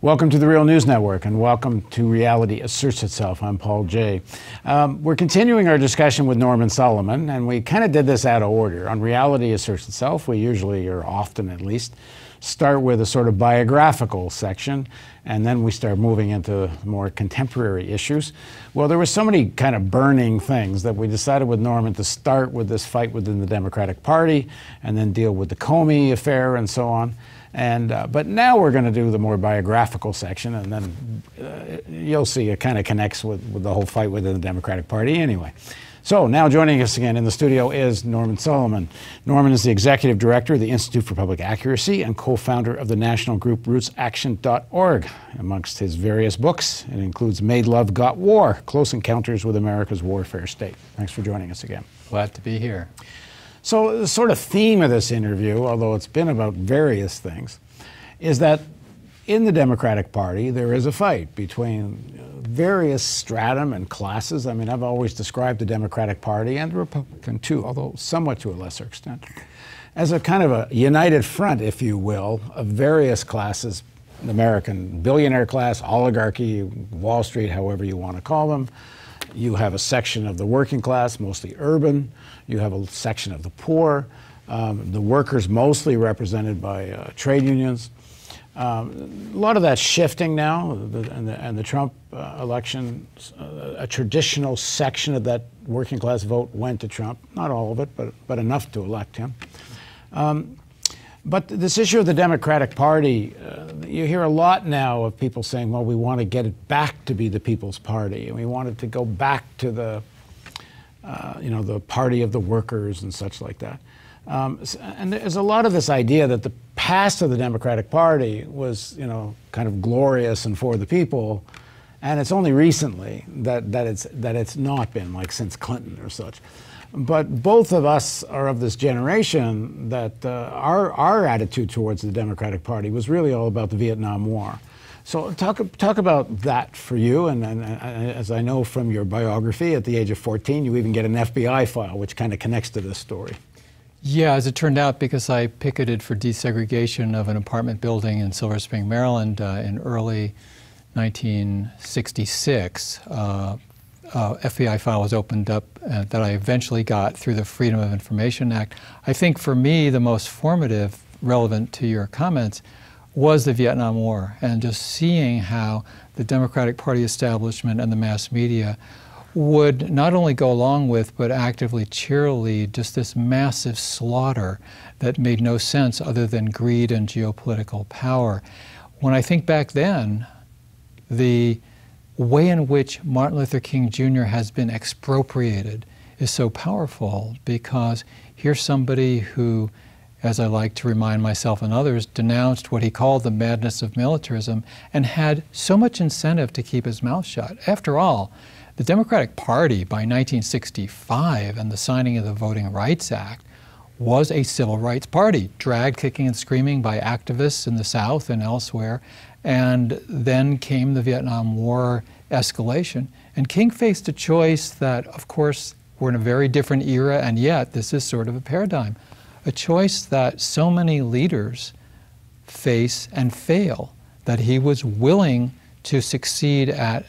Welcome to the Real News Network, and welcome to Reality Asserts Itself. I'm Paul Jay. We're continuing our discussion with Norman Soloman, and we kind of did this out of order. On Reality Asserts Itself, we usually, or often at least, start with a sort of biographical section, and then we start moving into more contemporary issues. Well, there were so many kind of burning things that we decided with Norman to start with this fight within the Democratic Party, and then deal with the Comey affair and so on. But now we're going to do the more biographical section, and then you'll see it kind of connects with the whole fight within the Democratic Party anyway. So now joining us again in the studio is Norman Soloman. Norman is the Executive Director of the Institute for Public Accuracy and co-founder of the national group rootsaction.org. Amongst his various books, it includes Made Love, Got War, Close Encounters with America's Warfare State. Thanks for joining us again. Glad to be here. So the sort of theme of this interview, although it's been about various things, is that in the Democratic Party there is a fight between various stratum and classes. I mean, I've always described the Democratic Party, and the Republican too, although somewhat to a lesser extent, as a kind of a united front, if you will, of various classes, the American billionaire class, oligarchy, Wall Street, however you want to call them. You have a section of the working class, mostly urban. You have a section of the poor, the workers mostly represented by trade unions. A lot of that's shifting now, and the Trump election, a traditional section of that working class vote went to Trump. Not all of it, but enough to elect him. But this issue of the Democratic Party, you hear a lot now of people saying, well, we want to get it back to be the People's Party, and we want it to go back to the, the party of the workers and such like that. And there's a lot of this idea that the past of the Democratic Party was, kind of glorious and for the people, and it's only recently that it's not been, like since Clinton or such. But both of us are of this generation that our attitude towards the Democratic Party was really all about the Vietnam War. So talk about that for you, and as I know from your biography, at the age of 14, you even get an FBI file, which kind of connects to this story. Yeah, as it turned out, because I picketed for desegregation of an apartment building in Silver Spring, Maryland in early 1966, FBI file was opened up that I eventually got through the Freedom of Information Act. I think for me, the most formative, relevant to your comments, was the Vietnam War, and just seeing how the Democratic Party establishment and the mass media would not only go along with, but actively cheerlead just this massive slaughter that made no sense other than greed and geopolitical power. When I think back then, the way in which Martin Luther King Jr. has been expropriated is so powerful, because here's somebody who, as I like to remind myself and others, denounced what he called the madness of militarism and had so much incentive to keep his mouth shut. After all, the Democratic Party by 1965 and the signing of the Voting Rights Act was a civil rights party, dragged kicking and screaming by activists in the South and elsewhere. And then came the Vietnam War escalation. And King faced a choice that, of course, we're in a very different era, and yet this is sort of a paradigm. A choice that so many leaders face and fail, that he was willing to succeed at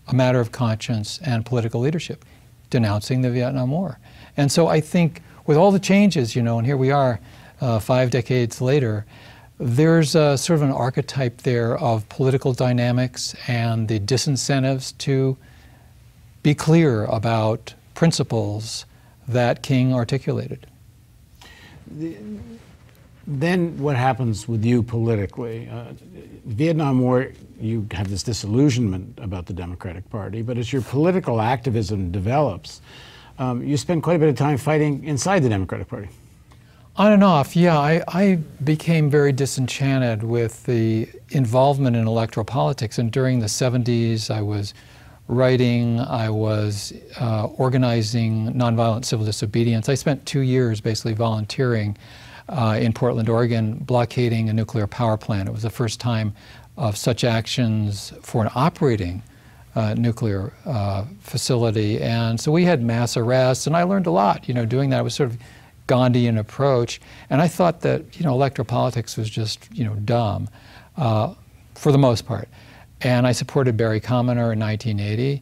a matter of conscience and political leadership, denouncing the Vietnam War. And so I think with all the changes, and here we are 5 decades later, there's a sort of an archetype there of political dynamics and the disincentives to be clear about principles that King articulated. Then what happens with you politically? Vietnam War, you have this disillusionment about the Democratic Party, but as your political activism develops, you spend quite a bit of time fighting inside the Democratic Party. On and off, yeah. I became very disenchanted with the involvement in electoral politics, and during the 70s I was writing, I was organizing nonviolent civil disobedience. I spent 2 years basically volunteering in Portland, Oregon, blockading a nuclear power plant. It was the first time of such actions for an operating nuclear facility, and so we had mass arrests, and I learned a lot, doing that. It was sort of Gandhian approach, and I thought that electoral politics was just dumb. for the most part. And I supported Barry Commoner in 1980.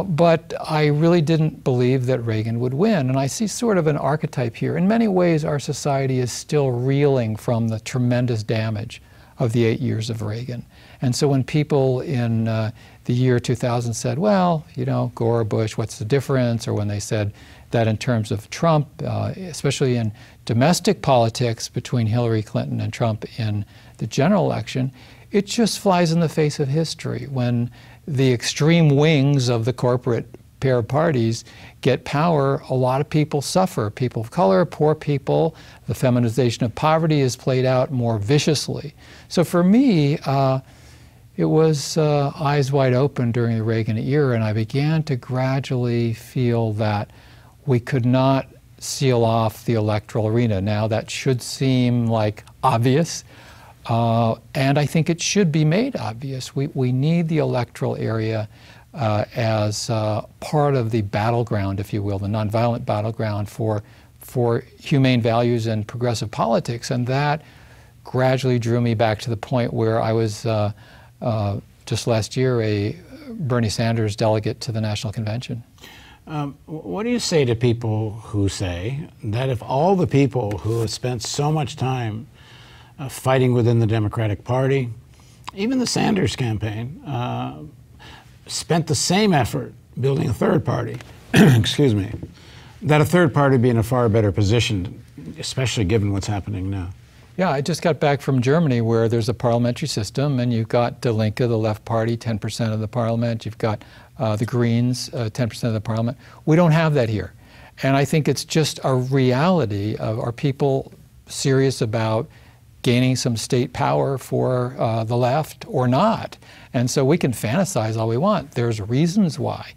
But I really didn't believe that Reagan would win. And I see sort of an archetype here. In many ways, our society is still reeling from the tremendous damage of the 8 years of Reagan. And so when people in the year 2000 said, well, you know, Gore or Bush, what's the difference? Or when they said that in terms of Trump, especially in domestic politics between Hillary Clinton and Trump in the general election, it just flies in the face of history. When the extreme wings of the corporate pair of parties get power, a lot of people suffer. People of color, poor people, the feminization of poverty is played out more viciously. So for me, it was eyes wide open during the Reagan era, and I began to gradually feel that we could not seal off the electoral arena. Now that should seem like obvious, and I think it should be made obvious. We need the electoral area as part of the battleground, if you will, the nonviolent battleground for humane values and progressive politics. And that gradually drew me back to the point where I was just last year a Bernie Sanders delegate to the National Convention. What do you say to people who say that if all the people who have spent so much time fighting within the Democratic Party, even the Sanders campaign, spent the same effort building a third party, excuse me, that a third party be in a far better position, especially given what's happening now? Yeah, I just got back from Germany where there's a parliamentary system and you've got Die Linke, the left party, 10% of the parliament. You've got the Greens, 10% of the parliament. We don't have that here. And I think it's just a reality of, are people serious about gaining some state power for the left or not? And so we can fantasize all we want. There's reasons why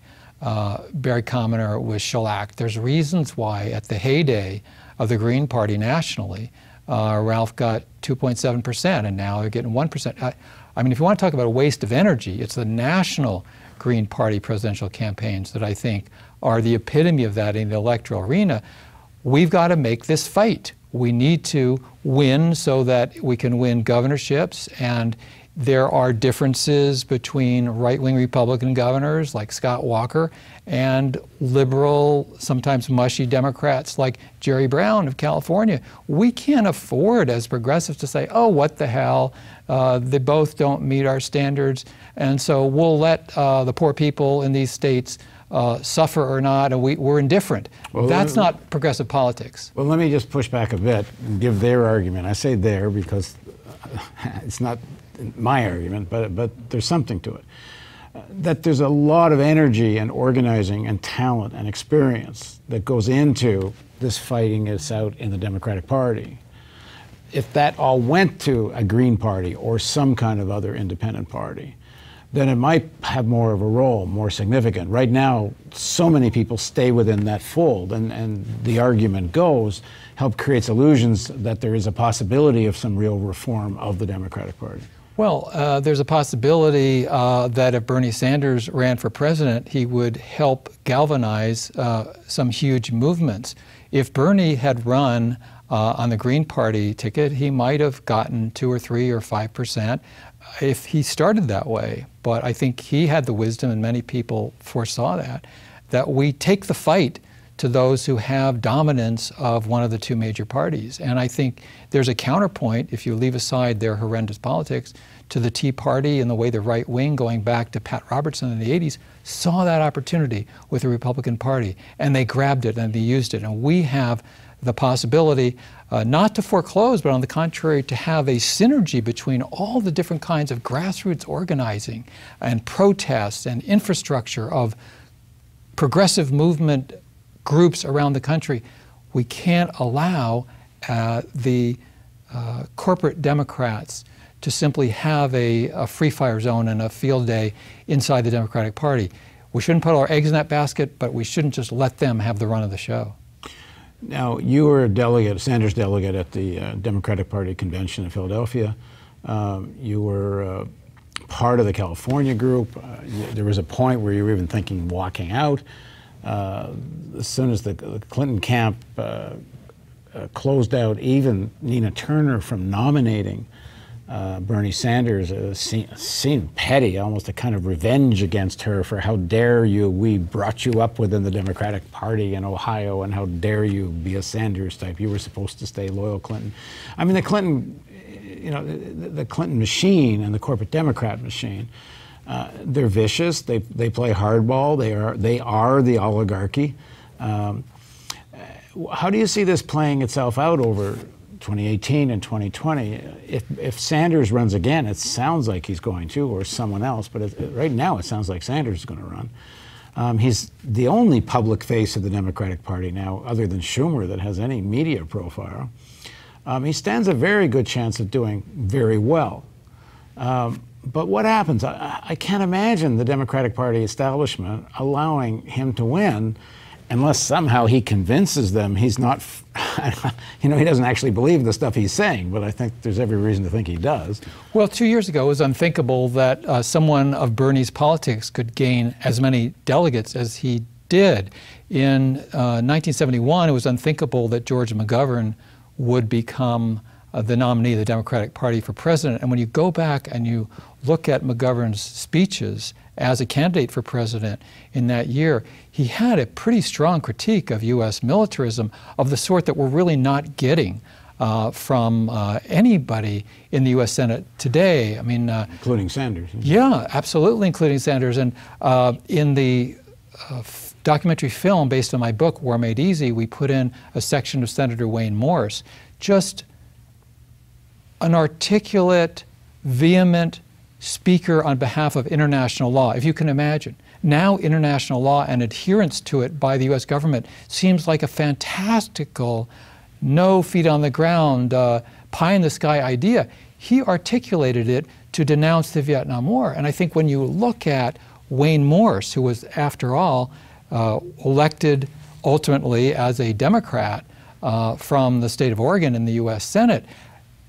Barry Commoner was shellacked. There's reasons why at the heyday of the Green Party nationally, Ralph got 2.7%, and now they're getting 1%. I mean, if you want to talk about a waste of energy, it's the national Green Party presidential campaigns that I think are the epitome of that in the electoral arena. We've got to make this fight. We need to win so that we can win governorships, and there are differences between right-wing Republican governors like Scott Walker and liberal, sometimes mushy Democrats like Jerry Brown of California. We can't afford as progressives to say, oh, what the hell, they both don't meet our standards, and so we'll let the poor people in these states suffer or not, and we're indifferent. Well, that's not progressive politics. Well, let me just push back a bit and give their argument. I say their because it's not my argument, but there's something to it. That there's a lot of energy and organizing and talent and experience that goes into this fighting it's out in the Democratic Party. If that all went to a Green Party or some kind of other independent party, then it might have more of a role, more significant. Right now, so many people stay within that fold, and the argument goes, help creates illusions that there is a possibility of some real reform of the Democratic Party. Well, there's a possibility that if Bernie Sanders ran for president, he would help galvanize some huge movements. If Bernie had run on the Green Party ticket, he might have gotten 2 or 3 or 5% if he started that way. But I think he had the wisdom, and many people foresaw that we take the fight to those who have dominance of one of the two major parties. And I think there's a counterpoint, if you leave aside their horrendous politics, to the Tea Party and the way the right wing, going back to Pat Robertson in the 80s, saw that opportunity with the Republican Party, and they grabbed it and they used it. And we have the possibility not to foreclose, but on the contrary, to have a synergy between all the different kinds of grassroots organizing and protests and infrastructure of progressive movement groups around the country. We can't allow the corporate Democrats to simply have a free fire zone and a field day inside the Democratic Party. We shouldn't put our eggs in that basket, but we shouldn't just let them have the run of the show. Now, you were a delegate, a Sanders delegate at the Democratic Party convention in Philadelphia. You were part of the California group. There was a point where you were even thinking walking out. As soon as the Clinton camp closed out even Nina Turner from nominating Bernie Sanders seemed petty, almost a kind of revenge against her for how dare you, we brought you up within the Democratic Party in Ohio, and how dare you be a Sanders type. You were supposed to stay loyal, Clinton. I mean, the Clinton, the Clinton machine and the corporate Democrat machine, they're vicious. They play hardball. They are the oligarchy. How do you see this playing itself out over 2018 and 2020? If Sanders runs again, it sounds like he's going to, or someone else, but right now it sounds like Sanders is going to run. He's the only public face of the Democratic Party now, other than Schumer, that has any media profile. He stands a very good chance of doing very well. But what happens? I can't imagine the Democratic Party establishment allowing him to win unless somehow he convinces them he's not, he doesn't actually believe the stuff he's saying, but I think there's every reason to think he does. Well, 2 years ago, it was unthinkable that someone of Bernie's politics could gain as many delegates as he did. In 1971, it was unthinkable that George McGovern would become the nominee of the Democratic Party for president. And when you go back and you look at McGovern's speeches as a candidate for president in that year, he had a pretty strong critique of U.S. militarism of the sort that we're really not getting from anybody in the U.S. Senate today. I mean, including Sanders. Yeah, absolutely, including Sanders. And in the documentary film based on my book, War Made Easy, we put in a section of Senator Wayne Morse, just an articulate, vehement speaker on behalf of international law, if you can imagine. Now international law and adherence to it by the U.S. government seems like a fantastical, no feet on the ground, pie in the sky idea. He articulated it to denounce the Vietnam War. And I think when you look at Wayne Morse, who was, after all, elected ultimately as a Democrat from the state of Oregon in the U.S. Senate,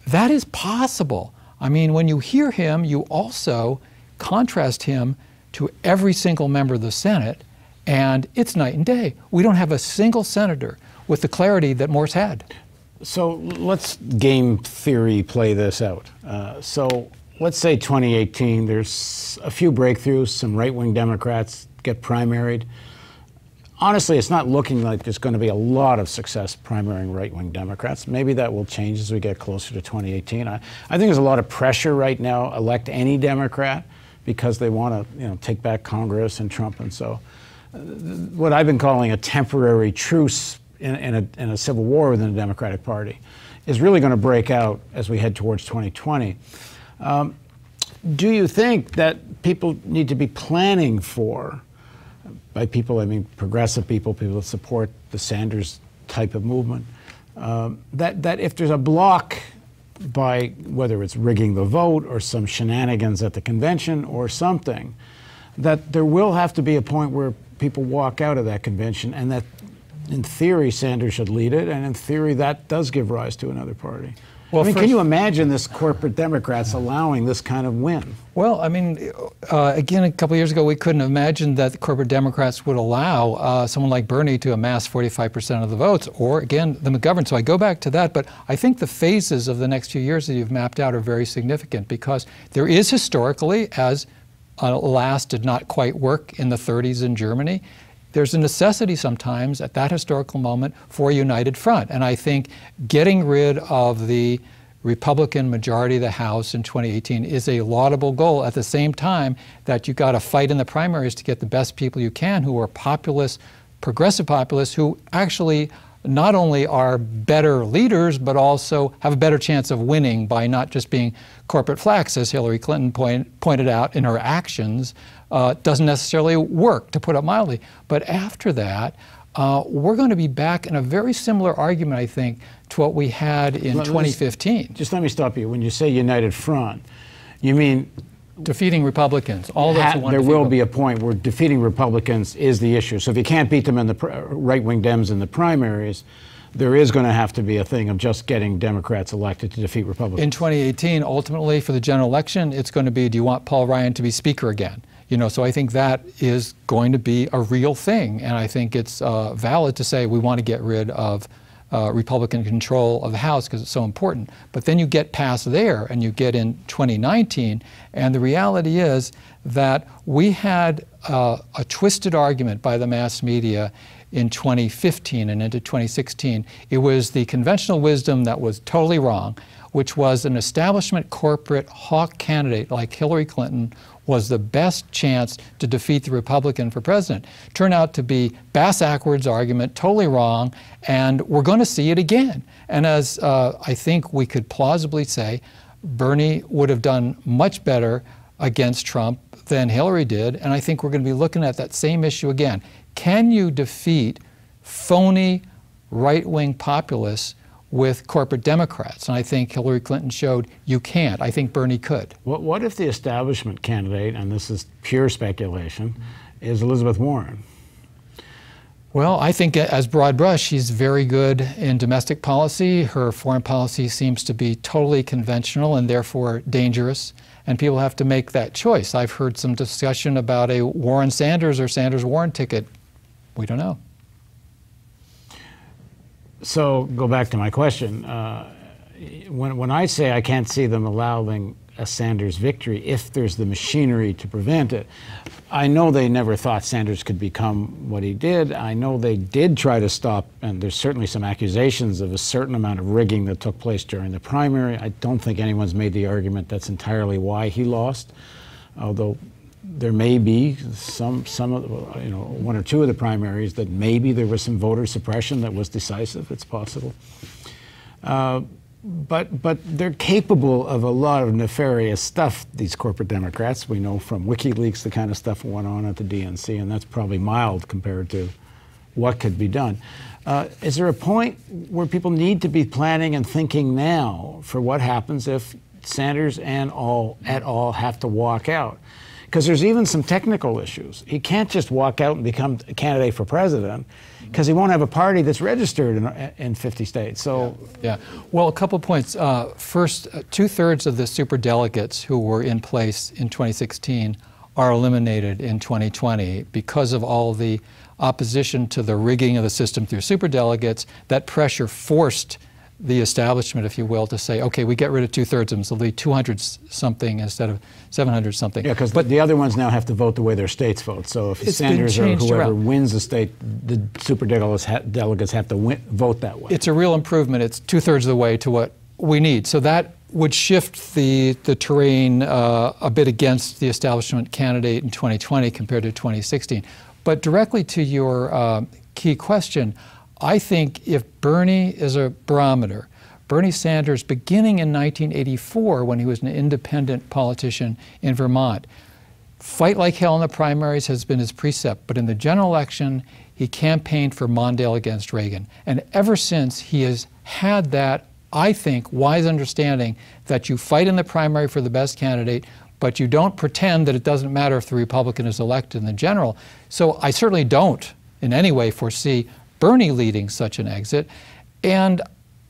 that is possible. I mean, when you hear him, you also contrast him to every single member of the Senate, and it's night and day. We don't have a single senator with the clarity that Morse had. So let's game theory play this out. So let's say 2018, there's a few breakthroughs, some right-wing Democrats get primaried. Honestly, it's not looking like there's going to be a lot of success primarying right-wing Democrats. Maybe that will change as we get closer to 2018. I think there's a lot of pressure right now, elect any Democrat, because they want to take back Congress and Trump. And so what I've been calling a temporary truce in a civil war within the Democratic Party is really going to break out as we head towards 2020. Do you think that people need to be planning for, by people I mean progressive people, people that support the Sanders type of movement, that if there's a block by whether it's rigging the vote or some shenanigans at the convention or something, that there will have to be a point where people walk out of that convention, and that in theory Sanders should lead it, and in theory that does give rise to another party? Well, I mean, can you imagine this corporate Democrats allowing this kind of win? Well, I mean, again, a couple of years ago, we couldn't imagine that the corporate Democrats would allow someone like Bernie to amass 45% of the votes, or again, the McGovern. So I go back to that, but I think the phases of the next few years that you've mapped out are very significant, because there is historically, as alas did not quite work in the 30s in Germany, there's a necessity sometimes at that historical moment for a united front. And I think getting rid of the Republican majority of the House in 2018 is a laudable goal, at the same time that you've got to fight in the primaries to get the best people you can who are populists, progressive populists, who actually not only are better leaders, but also have a better chance of winning by not just being corporate flacks, as Hillary Clinton pointed out in her actions. Doesn't necessarily work, to put it mildly. But after that, we're going to be back in a very similar argument, I think, to what we had in 2015. Just let me stop you. When you say united front, you mean defeating Republicans. All those who want there will be a point where defeating Republicans is the issue. So if you can't beat them in the right-wing Dems in the primaries, there is going to have to be a thing of just getting Democrats elected to defeat Republicans. In 2018, ultimately, for the general election, it's going to be, do you want Paul Ryan to be Speaker again? So I think that is going to be a real thing, and I think it's valid to say we want to get rid of Republican control of the House because it's so important. But then you get past there and you get in 2019, and the reality is that we had a twisted argument by the mass media in 2015 and into 2016. It was the conventional wisdom that was totally wrong, which was an establishment corporate hawk candidate like Hillary Clinton was the best chance to defeat the Republican for president. Turned out to be bass-backwards argument, totally wrong, and we're going to see it again. And as I think we could plausibly say, Bernie would have done much better against Trump than Hillary did, and I think we're going to be looking at that same issue again. Can you defeat phony right-wing populists with corporate Democrats? And I think Hillary Clinton showed you can't. I think Bernie could. What if the establishment candidate, and this is pure speculation, is Elizabeth Warren? Well, I think as broad brush, she's very good in domestic policy. Her foreign policy seems to be totally conventional and therefore dangerous. And people have to make that choice. I've heard some discussion about a Warren-Sanders or Sanders-Warren ticket. We don't know. So go back to my question. When I say I can't see them allowing a Sanders victory if there's the machinery to prevent it, I know they never thought Sanders could become what he did. I know they did try to stop, and there's certainly some accusations of a certain amount of rigging that took place during the primary. I don't think anyone's made the argument that's entirely why he lost, although there may be some of, one or two of the primaries that maybe there was some voter suppression that was decisive. It's possible. But they're capable of a lot of nefarious stuff, these corporate Democrats. We know from WikiLeaks the kind of stuff that went on at the DNC, and that's probably mild compared to what could be done. Is there a point where people need to be planning and thinking now for what happens if Sanders and at all have to walk out? Because there's even some technical issues. He can't just walk out and become a candidate for president because he won't have a party that's registered in 50 states. So, yeah. Well, a couple points. First, 2/3 of the superdelegates who were in place in 2016 are eliminated in 2020 because of all the opposition to the rigging of the system through superdelegates. That pressure forced the establishment, if you will, to say, okay, we get rid of 2/3 of them, so they'll be 200-something instead of 700-something. Yeah, because the other ones now have to vote the way their states vote. So if Sanders or whoever wins the state, the superdelegates have to vote that way. It's a real improvement. It's 2/3 of the way to what we need. So that would shift the terrain a bit against the establishment candidate in 2020 compared to 2016. But directly to your key question, I think if Bernie is a barometer, Bernie Sanders, beginning in 1984 when he was an independent politician in Vermont, fight like hell in the primaries has been his precept, but in the general election, he campaigned for Mondale against Reagan. And ever since, he has had that, I think, wise understanding that you fight in the primary for the best candidate, but you don't pretend that it doesn't matter if the Republican is elected in the general. So I certainly don't in any way foresee Bernie leading such an exit. And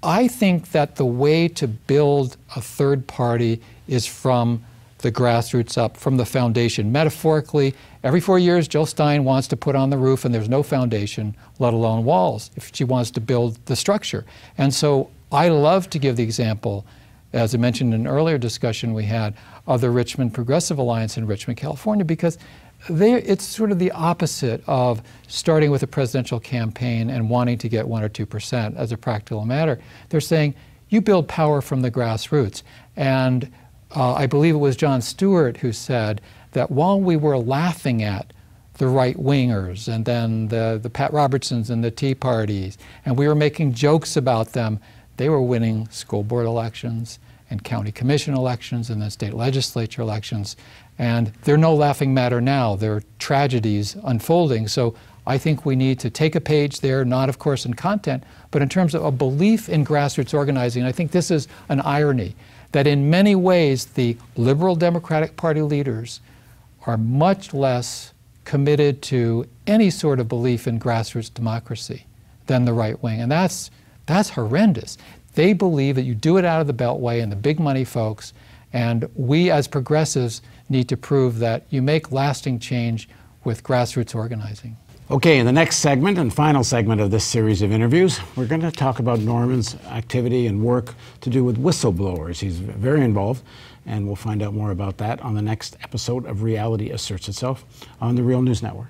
I think that the way to build a third party is from the grassroots up, from the foundation. Metaphorically, every 4 years, Jill Stein wants to put on the roof and there's no foundation, let alone walls, if she wants to build the structure. And so I love to give the example, as I mentioned in an earlier discussion we had, of the Richmond Progressive Alliance in Richmond, California, because it's sort of the opposite of starting with a presidential campaign and wanting to get 1 or 2% as a practical matter. They're saying, you build power from the grassroots. And I believe it was Jon Stewart who said that while we were laughing at the right-wingers and then the Pat Robertsons and the Tea Parties, and we were making jokes about them, they were winning school board elections and county commission elections and then state legislature elections. And they're no laughing matter now. They're tragedies unfolding. So I think we need to take a page there, not of course in content, but in terms of a belief in grassroots organizing. I think this is an irony, that in many ways the liberal Democratic Party leaders are much less committed to any sort of belief in grassroots democracy than the right wing. And that's horrendous. They believe that you do it out of the Beltway and the big money folks, and we as progressives need to prove that you make lasting change with grassroots organizing. Okay, in the next segment and final segment of this series of interviews, we're going to talk about Norman's activity and work to do with whistleblowers. He's very involved, and we'll find out more about that on the next episode of Reality Asserts Itself on the Real News Network.